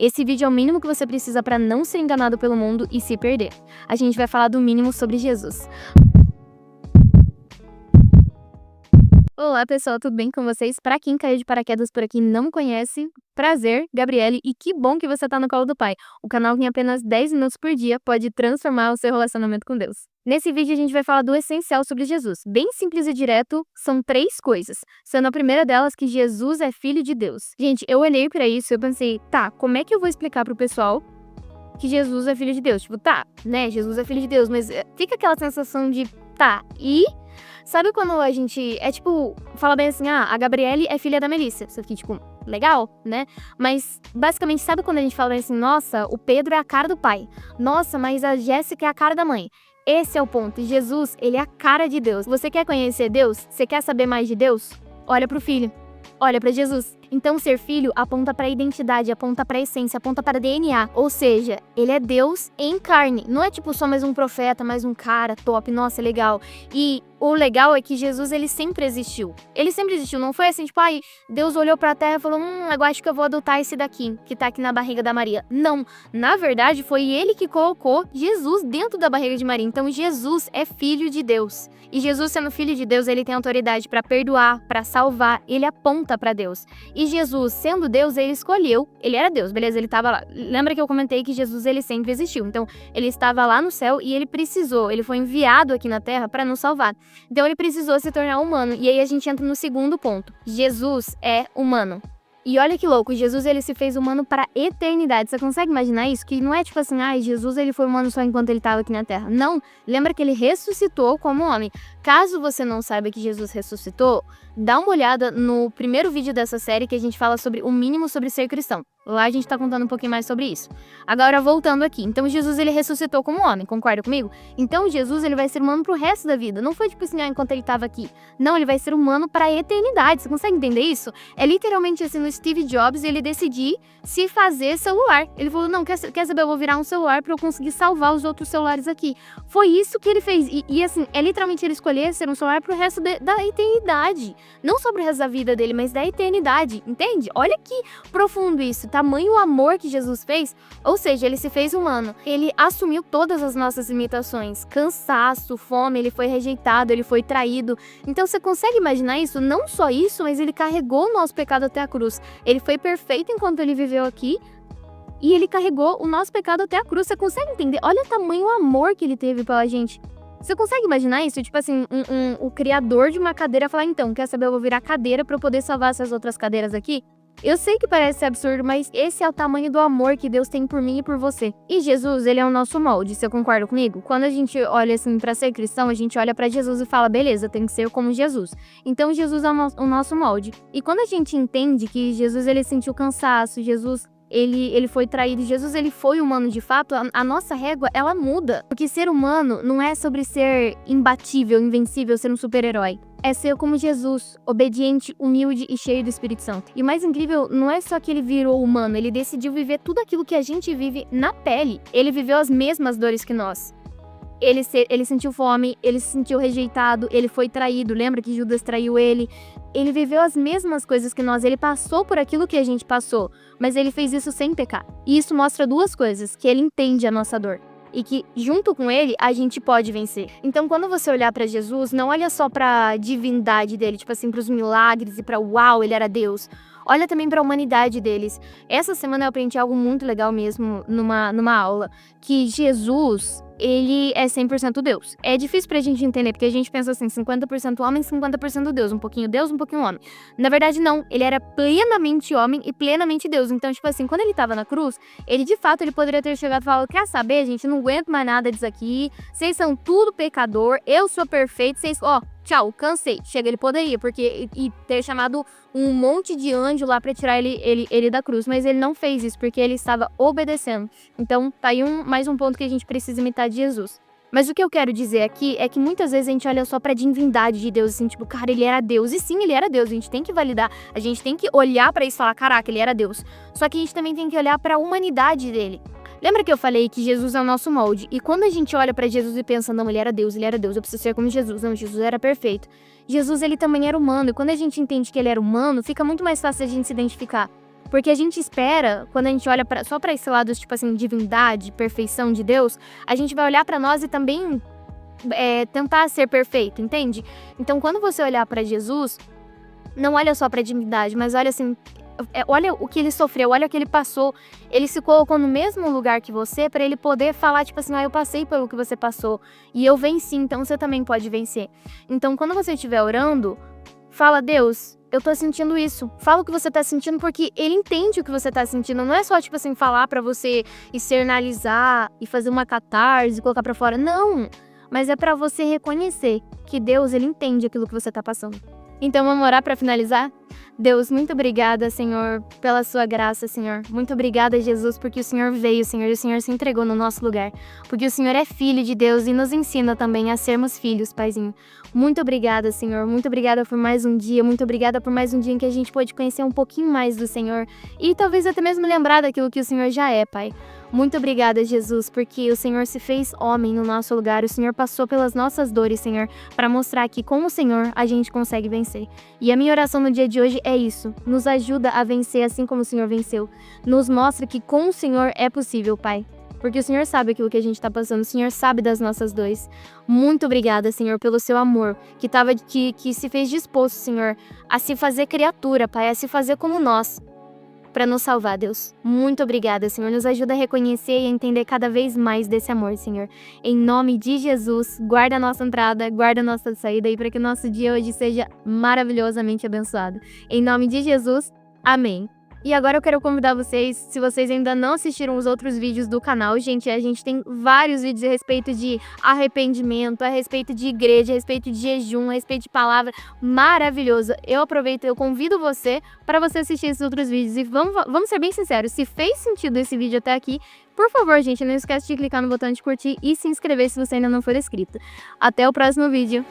Esse vídeo é o mínimo que você precisa para não ser enganado pelo mundo e se perder. A gente vai falar do mínimo sobre Jesus. Olá pessoal, tudo bem com vocês? Para quem caiu de paraquedas por aqui e não me conhece, prazer, Gabriele, e que bom que você tá no colo do Pai. O canal que em apenas 10 minutos por dia pode transformar o seu relacionamento com Deus. Nesse vídeo a gente vai falar do essencial sobre Jesus. Bem simples e direto, são 3 coisas, sendo a primeira delas que Jesus é filho de Deus. Gente, eu olhei pra isso e eu pensei, tá, como é que eu vou explicar pro pessoal que Jesus é filho de Deus? Tipo, tá, né, Jesus é filho de Deus, mas fica aquela sensação de, tá, e... Sabe quando a gente, fala bem assim, a Gabriele é filha da Melissa. Você fica tipo, legal, né? Mas, basicamente, sabe quando a gente fala bem assim, nossa, o Pedro é a cara do pai. Nossa, mas a Jéssica é a cara da mãe. Esse é o ponto. Jesus, ele é a cara de Deus. Você quer conhecer Deus? Você quer saber mais de Deus? Olha pro filho. Olha pra Jesus. Então, ser filho aponta para a identidade, aponta para a essência, aponta para DNA. Ou seja, ele é Deus em carne. Não é tipo só mais um profeta, mais um cara top, nossa, legal. E o legal é que Jesus, ele sempre existiu. Ele sempre existiu. Não foi assim, tipo, ai, Deus olhou pra terra e falou, eu acho que eu vou adotar esse daqui, que tá aqui na barriga da Maria. Não. Na verdade, foi ele que colocou Jesus dentro da barriga de Maria. Então, Jesus é filho de Deus. E Jesus, sendo filho de Deus, ele tem autoridade para perdoar, para salvar. Ele aponta para Deus. E Jesus, sendo Deus, ele escolheu, ele era Deus, beleza? Ele estava lá. Lembra que eu comentei que Jesus, ele sempre existiu. Então, ele estava lá no céu e ele foi enviado aqui na terra para nos salvar. Então, ele precisou se tornar humano. E aí a gente entra no segundo ponto. Jesus é humano. E olha que louco, Jesus, ele se fez humano para a eternidade. Você consegue imaginar isso? Que não é tipo assim, Jesus, ele foi humano só enquanto ele estava aqui na terra. Não, lembra que ele ressuscitou como homem. Caso você não saiba que Jesus ressuscitou, dá uma olhada no primeiro vídeo dessa série que a gente fala sobre o mínimo sobre ser cristão. Lá a gente tá contando um pouquinho mais sobre isso. Agora, voltando aqui. Então, Jesus, ele ressuscitou como homem, concorda comigo? Então, Jesus, ele vai ser humano pro resto da vida. Não foi tipo assim, enquanto ele tava aqui. Não, ele vai ser humano pra eternidade. Você consegue entender isso? É literalmente assim, no Steve Jobs, ele decidir se fazer celular. Ele falou, não, quer saber, eu vou virar um celular pra eu conseguir salvar os outros celulares aqui. Foi isso que ele fez. E assim, é literalmente ele escolher ser um celular pro resto da eternidade. Não sobre o resto da vida dele, mas da eternidade. Entende? Olha que profundo isso. Tamanho amor que Jesus fez, ou seja, ele se fez humano. Ele assumiu todas as nossas limitações, cansaço, fome, ele foi rejeitado, ele foi traído. Então você consegue imaginar isso? Não só isso, mas ele carregou o nosso pecado até a cruz. Ele foi perfeito enquanto ele viveu aqui e ele carregou o nosso pecado até a cruz. Você consegue entender? Olha o tamanho amor que ele teve pela gente. Você consegue imaginar isso? Tipo assim, o criador de uma cadeira falar, então, quer saber, eu vou virar cadeira pra eu poder salvar essas outras cadeiras aqui? Eu sei que parece absurdo, mas esse é o tamanho do amor que Deus tem por mim e por você. E Jesus, ele é o nosso molde, você concorda comigo? Quando a gente olha assim pra ser cristão, a gente olha pra Jesus e fala, beleza, tem que ser como Jesus. Então Jesus é o nosso molde. E quando a gente entende que Jesus, ele sentiu cansaço, Jesus... Ele foi traído, Jesus, ele foi humano de fato, a nossa régua, ela muda. Porque ser humano não é sobre ser imbatível, invencível, ser um super-herói. É ser como Jesus, obediente, humilde e cheio do Espírito Santo. E o mais incrível, não é só que ele virou humano, ele decidiu viver tudo aquilo que a gente vive na pele. Ele viveu as mesmas dores que nós. Ele sentiu fome, ele se sentiu rejeitado, ele foi traído, lembra que Judas traiu ele? Ele viveu as mesmas coisas que nós, ele passou por aquilo que a gente passou, mas ele fez isso sem pecar. E isso mostra 2 coisas, que ele entende a nossa dor. E que, junto com ele, a gente pode vencer. Então, quando você olhar pra Jesus, não olha só pra divindade dele, tipo assim, pros milagres e pra uau, ele era Deus. Olha também pra humanidade deles. Essa semana eu aprendi algo muito legal mesmo numa aula, que Jesus, ele é 100% Deus. É difícil pra gente entender, porque a gente pensa assim, 50% homem, 50% Deus, um pouquinho homem. Na verdade, não. Ele era plenamente homem e plenamente Deus. Então, tipo assim, quando ele tava na cruz, ele de fato, ele poderia ter chegado e falado, quer saber, gente, não aguento mais nada disso aqui, vocês são tudo pecador, eu sou perfeito, vocês, tchau, cansei. Chega, ele poderia, porque e ter chamado um monte de anjo lá pra tirar ele da cruz, mas ele não fez isso, porque ele estava obedecendo. Então, tá aí mais um ponto que a gente precisa imitar de Jesus. Mas o que eu quero dizer aqui é que muitas vezes a gente olha só pra divindade de Deus, assim, tipo, cara, ele era Deus. E sim, ele era Deus, a gente tem que validar, a gente tem que olhar pra isso e falar, caraca, ele era Deus. Só que a gente também tem que olhar pra humanidade dele. Lembra que eu falei que Jesus é o nosso molde? E quando a gente olha pra Jesus e pensa, não, ele era Deus, eu preciso ser como Jesus. Não, Jesus era perfeito. Jesus, ele também era humano. E quando a gente entende que ele era humano, fica muito mais fácil a gente se identificar. Porque a gente espera, quando a gente olha só pra esse lado, tipo assim, divindade, perfeição de Deus, a gente vai olhar pra nós e também tentar ser perfeito, entende? Então, quando você olhar pra Jesus, não olha só pra divindade, mas olha assim, olha o que ele sofreu, olha o que ele passou. Ele se colocou no mesmo lugar que você pra ele poder falar, tipo assim, eu passei pelo que você passou e eu venci, então você também pode vencer. Então, quando você estiver orando, fala, Deus, eu tô sentindo isso. Fala o que você tá sentindo, porque ele entende o que você tá sentindo. Não é só, tipo assim, falar pra você externalizar e fazer uma catarse e colocar pra fora. Não! Mas é pra você reconhecer que Deus, ele entende aquilo que você tá passando. Então, vamos orar pra finalizar? Deus, muito obrigada, Senhor, pela sua graça, Senhor. Muito obrigada, Jesus, porque o Senhor veio, Senhor, e o Senhor se entregou no nosso lugar. Porque o Senhor é filho de Deus e nos ensina também a sermos filhos, Paizinho. Muito obrigada, Senhor. Muito obrigada por mais um dia. Muito obrigada por mais um dia em que a gente pôde conhecer um pouquinho mais do Senhor. E talvez até mesmo lembrar daquilo que o Senhor já é, Pai. Muito obrigada, Jesus, porque o Senhor se fez homem no nosso lugar. O Senhor passou pelas nossas dores, Senhor, para mostrar que com o Senhor a gente consegue vencer. E a minha oração no dia de hoje é isso. Nos ajuda a vencer assim como o Senhor venceu. Nos mostra que com o Senhor é possível, Pai. Porque o Senhor sabe aquilo que a gente está passando, o Senhor sabe das nossas dores. Muito obrigada, Senhor, pelo seu amor, que se fez disposto, Senhor, a se fazer criatura, Pai, a se fazer como nós, para nos salvar, Deus. Muito obrigada, Senhor. Nos ajuda a reconhecer e a entender cada vez mais desse amor, Senhor. Em nome de Jesus, guarda a nossa entrada, guarda a nossa saída e para que o nosso dia hoje seja maravilhosamente abençoado. Em nome de Jesus, amém. E agora eu quero convidar vocês, se vocês ainda não assistiram os outros vídeos do canal, gente, a gente tem vários vídeos a respeito de arrependimento, a respeito de igreja, a respeito de jejum, a respeito de palavra, maravilhoso. Eu aproveito, eu convido você para você assistir esses outros vídeos e vamos ser bem sinceros, se fez sentido esse vídeo até aqui, por favor, gente, não esquece de clicar no botão de curtir e se inscrever se você ainda não for inscrito. Até o próximo vídeo.